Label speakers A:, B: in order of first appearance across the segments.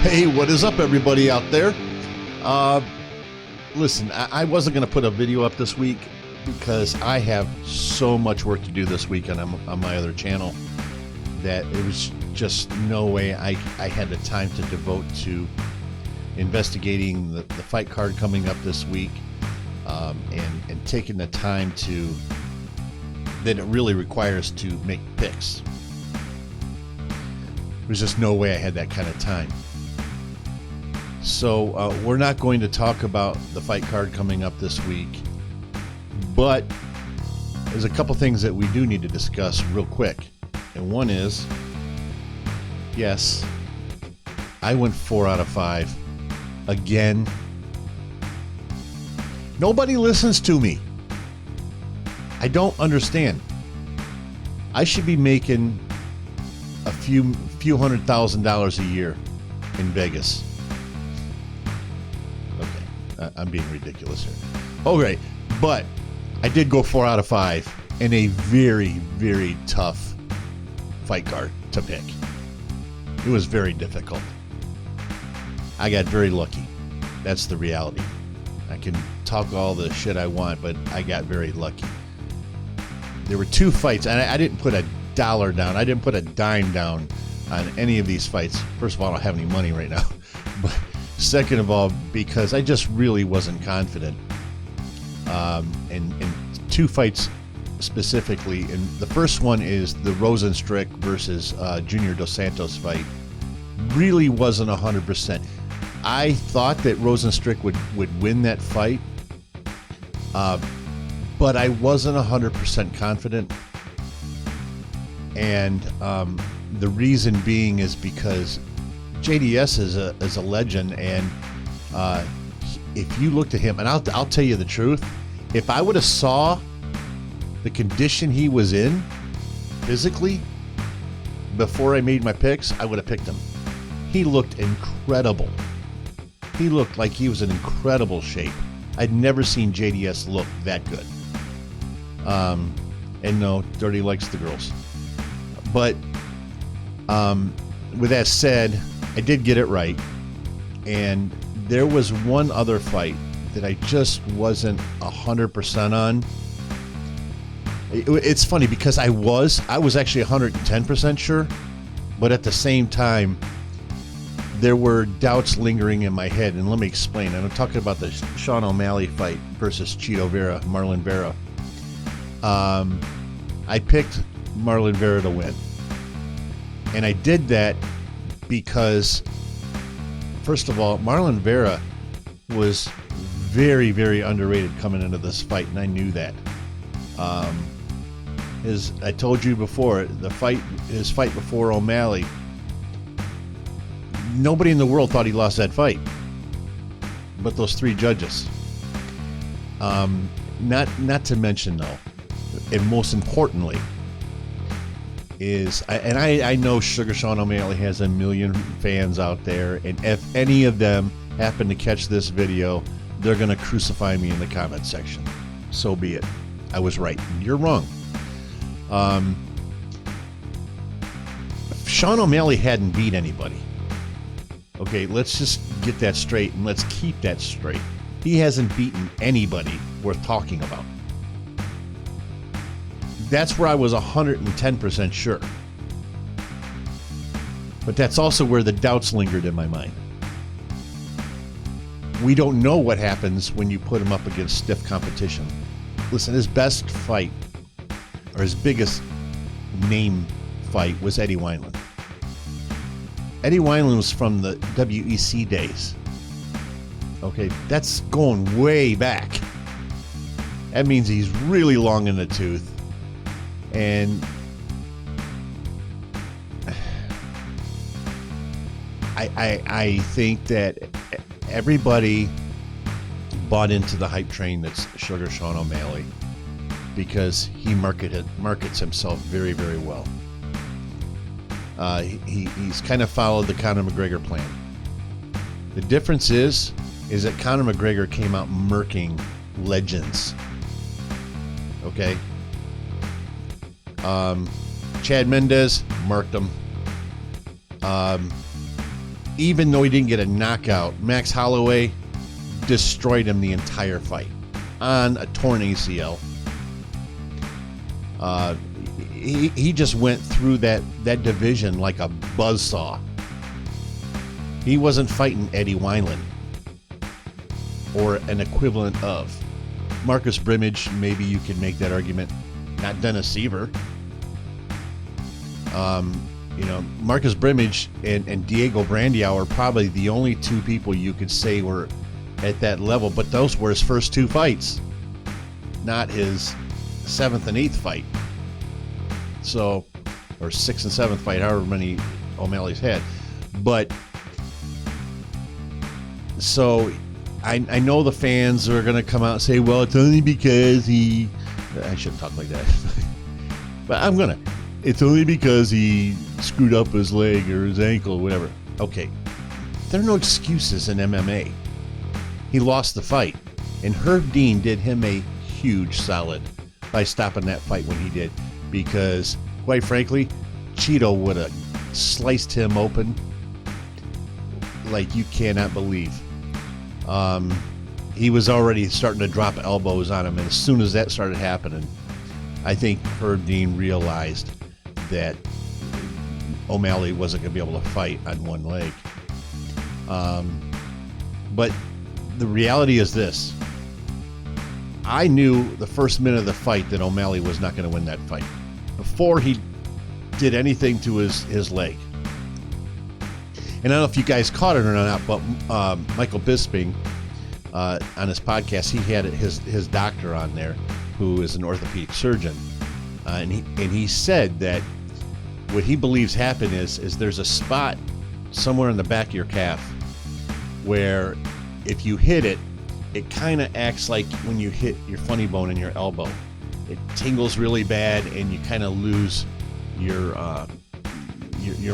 A: Hey, what is up, everybody out there? Listen, I wasn't going to put a video up this week because I have so much work to do this weekend on my other channel that it was just no way I had the time to devote to investigating the fight card coming up this week and taking the time that it really requires to make picks. There's just no way I had that kind of time. So we're not going to talk about the fight card coming up this week, but there's a couple things that we do need to discuss real quick. And one is, yes, I went 4 out of 5 again. Nobody listens to me. I don't understand. I should be making a few $100,000 a year in Vegas. Okay, I'm being ridiculous here. Okay, but I did go 4 out of 5 in a very, very tough fight card to pick. It was very difficult. I got very lucky. That's the reality. I can talk all the shit I want, but I got very lucky. There were 2 fights, and I didn't put a dollar down. I didn't put a dime down on any of these fights. First of all, I don't have any money right now. But second of all, because I just really wasn't confident. And 2 fights specifically. And the first one is the Rosenstrick versus Junior Dos Santos fight. Really wasn't 100%. I thought that Rosenstrick would win that fight. But I wasn't 100% confident. And the reason being is because JDS is a legend, and if you looked at him, and I'll tell you the truth, if I would have saw the condition he was in physically before I made my picks, I would have picked him. He looked incredible. He looked like he was in incredible shape. I'd never seen JDS look that good. And no, Dirty likes the girls. But with that said, I did get it right. And there was one other fight that I just wasn't 100% on. It's funny because I was actually 110% sure, but at the same time, there were doubts lingering in my head. And let me explain. I'm talking about the Sean O'Malley fight versus Marlon Vera. I picked Marlon Vera to win. And I did that because, first of all, Marlon Vera was very, very underrated coming into this fight, and I knew that. As I told you before, his fight before O'Malley, nobody in the world thought he lost that fight, but those 3 judges. Not to mention, though, and most importantly, I know Sugar Sean O'Malley has a million fans out there, and if any of them happen to catch this video, they're going to crucify me in the comment section. So be it. I was right. You're wrong. Sean O'Malley hadn't beat anybody. Okay, let's just get that straight, and let's keep that straight. He hasn't beaten anybody worth talking about. That's where I was 110% sure. But that's also where the doubts lingered in my mind. We don't know what happens when you put him up against stiff competition. Listen, his best fight, or his biggest name fight, was Eddie Wineland. Eddie Wineland was from the WEC days. Okay, that's going way back. That means he's really long in the tooth. And I think that everybody bought into the hype train that's Sugar Sean O'Malley because he markets himself very, very well. He's kind of followed the Conor McGregor plan. The difference is that Conor McGregor came out murking legends. Okay? Chad Mendez marked him. even though he didn't get a knockout, Max Holloway destroyed him the entire fight on a torn ACL. He just went through that division like a buzzsaw. He wasn't fighting Eddie Wineland or an equivalent of. Marcus Brimage, maybe you can make that argument. Not Dennis Seaver. Marcus Brimage and Diego Brandiao are probably the only two people you could say were at that level, but those were his first two fights, not his 7th and 8th fight. So, or 6th and 7th fight, however many O'Malley's had. But, so, I know the fans are going to come out and say, well, it's only because he... I shouldn't talk like that. But I'm going to. It's only because he screwed up his leg or his ankle or whatever. Okay. There are no excuses in MMA. He lost the fight. And Herb Dean did him a huge solid by stopping that fight when he did. Because, quite frankly, Cheeto would have sliced him open like you cannot believe. He was already starting to drop elbows on him. And as soon as that started happening, I think Herb Dean realized that O'Malley wasn't going to be able to fight on one leg. But the reality is this. I knew the first minute of the fight that O'Malley was not going to win that fight before he did anything to his leg. And I don't know if you guys caught it or not, but Michael Bisping, on his podcast, he had his doctor on there who is an orthopedic surgeon. And he said that what he believes happened is there's a spot somewhere in the back of your calf where if you hit it, it kind of acts like when you hit your funny bone in your elbow. It tingles really bad and you kind of lose your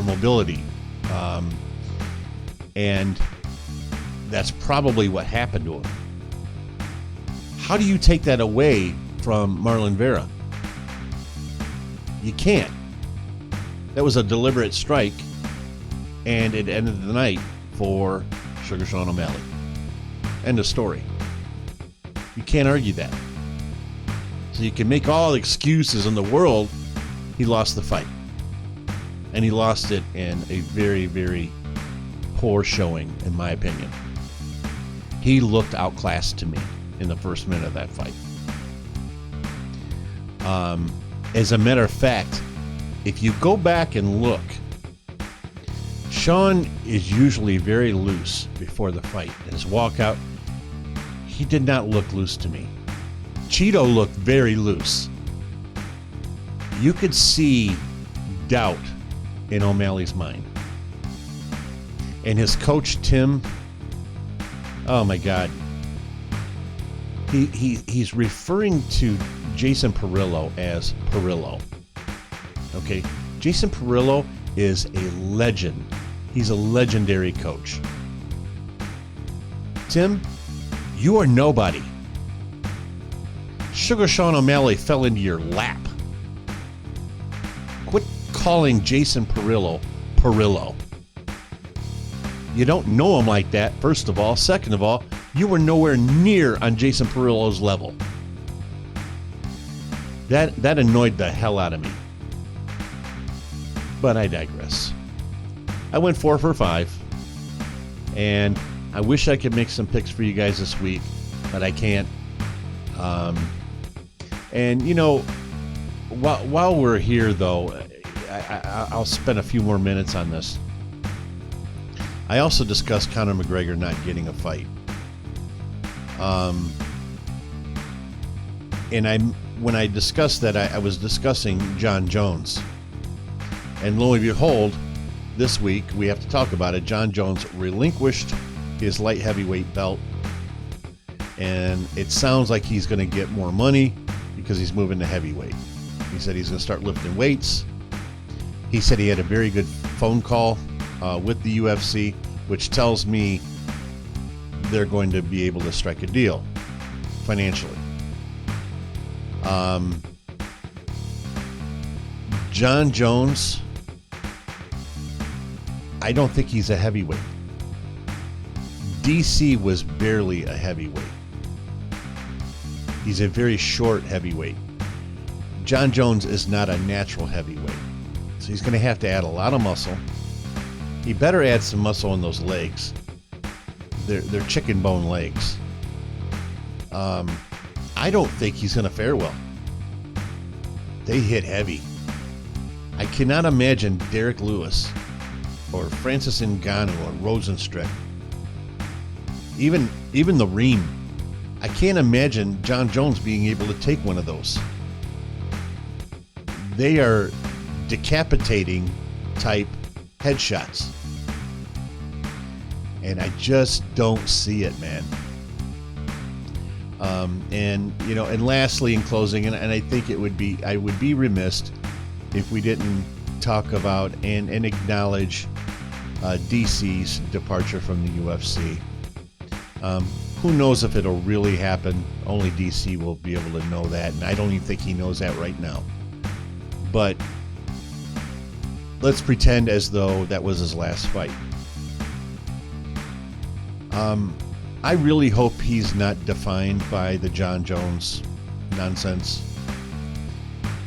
A: mobility. And that's probably what happened to him. How do you take that away from Marlon Vera? You can't. That was a deliberate strike, and it ended the night for Sugar Sean O'Malley. End of story. You can't argue that. So you can make all the excuses in the world. He lost the fight. And he lost it in a very, very poor showing, in my opinion. He looked outclassed to me in the first minute of that fight. As a matter of fact, if you go back and look, Sean is usually very loose before the fight. His walkout, he did not look loose to me. Cheeto looked very loose. You could see doubt in O'Malley's mind. And his coach, Tim, oh my God. He's referring to Jason Perillo as Perillo. Okay? Jason Perillo is a legend. He's a legendary coach. Tim, you are nobody. Sugar Sean O'Malley fell into your lap. Quit calling Jason Perillo Perillo. You don't know him like that, first of all. Second of all, you were nowhere near on Jason Perillo's level. That annoyed the hell out of me. But I digress. I went 4 for 5. And I wish I could make some picks for you guys this week, but I can't. And, you know, while we're here, though, I'll spend a few more minutes on this. I also discussed Conor McGregor not getting a fight. And when I discussed that, I was discussing John Jones. And lo and behold, this week, we have to talk about it. John Jones relinquished his light heavyweight belt. And it sounds like he's going to get more money because he's moving to heavyweight. He said he's going to start lifting weights. He said he had a very good phone call with the UFC, which tells me they're going to be able to strike a deal financially. John Jones, I don't think he's a heavyweight. DC was barely a heavyweight. He's a very short heavyweight. John Jones is not a natural heavyweight. So he's going to have to add a lot of muscle. He better add some muscle in those legs. They're chicken bone legs. I don't think he's going to fare well. They hit heavy. I cannot imagine Derek Lewis or Francis Ngannou or Rosenstruck, even the Reem. I can't imagine John Jones being able to take one of those. They are decapitating type headshots. And I just don't see it, man. And lastly, in closing, and I think I would be remiss if we didn't talk about and acknowledge DC's departure from the UFC. Who knows if it'll really happen? Only DC will be able to know that, and I don't even think he knows that right now. But let's pretend as though that was his last fight. I really hope he's not defined by the John Jones nonsense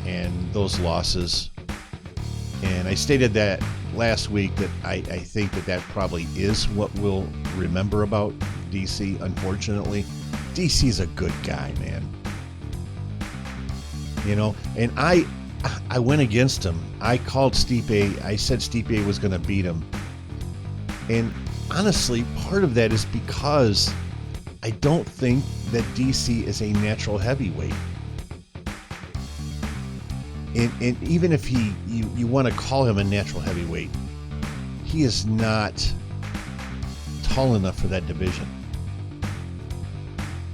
A: and those losses. And I stated that last week that I think that probably is what we'll remember about DC, unfortunately. DC's a good guy, man. And I went against him. I called Stipe. I said Stipe was going to beat him. And honestly, part of that is because I don't think that DC is a natural heavyweight. And even if you want to call him a natural heavyweight, he is not tall enough for that division.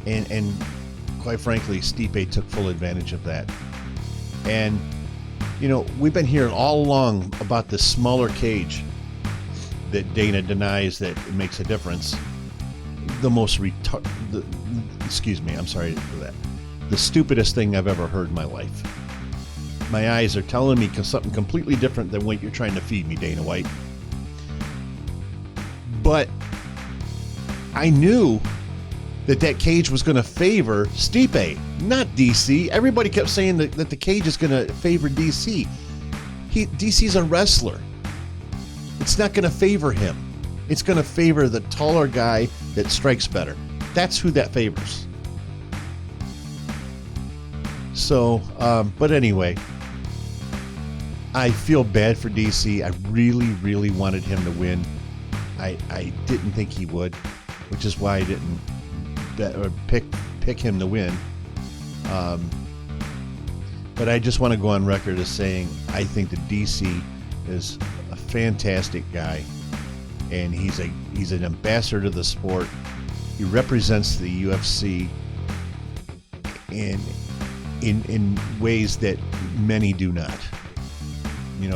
A: And quite frankly, Stipe took full advantage of that. And we've been hearing all along about the smaller cage that Dana denies that it makes a difference. I'm sorry for that. The stupidest thing I've ever heard in my life. My eyes are telling me something completely different than what you're trying to feed me, Dana White. But I knew that cage was going to favor Stipe, not DC. Everybody kept saying that the cage is going to favor DC. DC's a wrestler. It's not going to favor him. It's going to favor the taller guy that strikes better. That's who that favors. So, but anyway, I feel bad for DC. I really, really wanted him to win. I didn't think he would, which is why I didn't pick him to win. But I just want to go on record as saying I think that DC is a fantastic guy, and he's an ambassador to the sport. He represents the UFC in ways that many do not.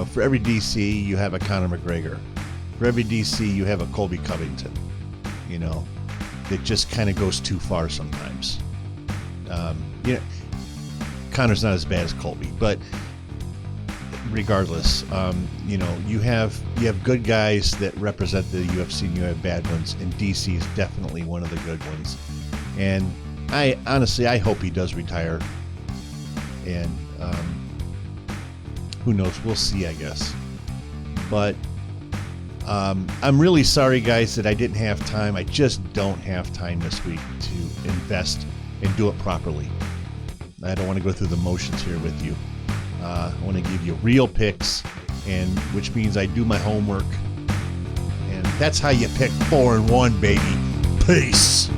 A: For every DC you have a Conor McGregor. For every DC you have a Colby Covington. That just kind of goes too far sometimes. Conor's not as bad as Colby, but regardless, you have good guys that represent the UFC, and you have bad ones, and DC is definitely one of the good ones. And I hope he does retire. And who knows? We'll see, I guess. But I'm really sorry, guys, that I didn't have time. I just don't have time this week to invest and do it properly. I don't want to go through the motions here with you. I want to give you real picks, and which means I do my homework. And that's how you pick 4-1, baby. Peace.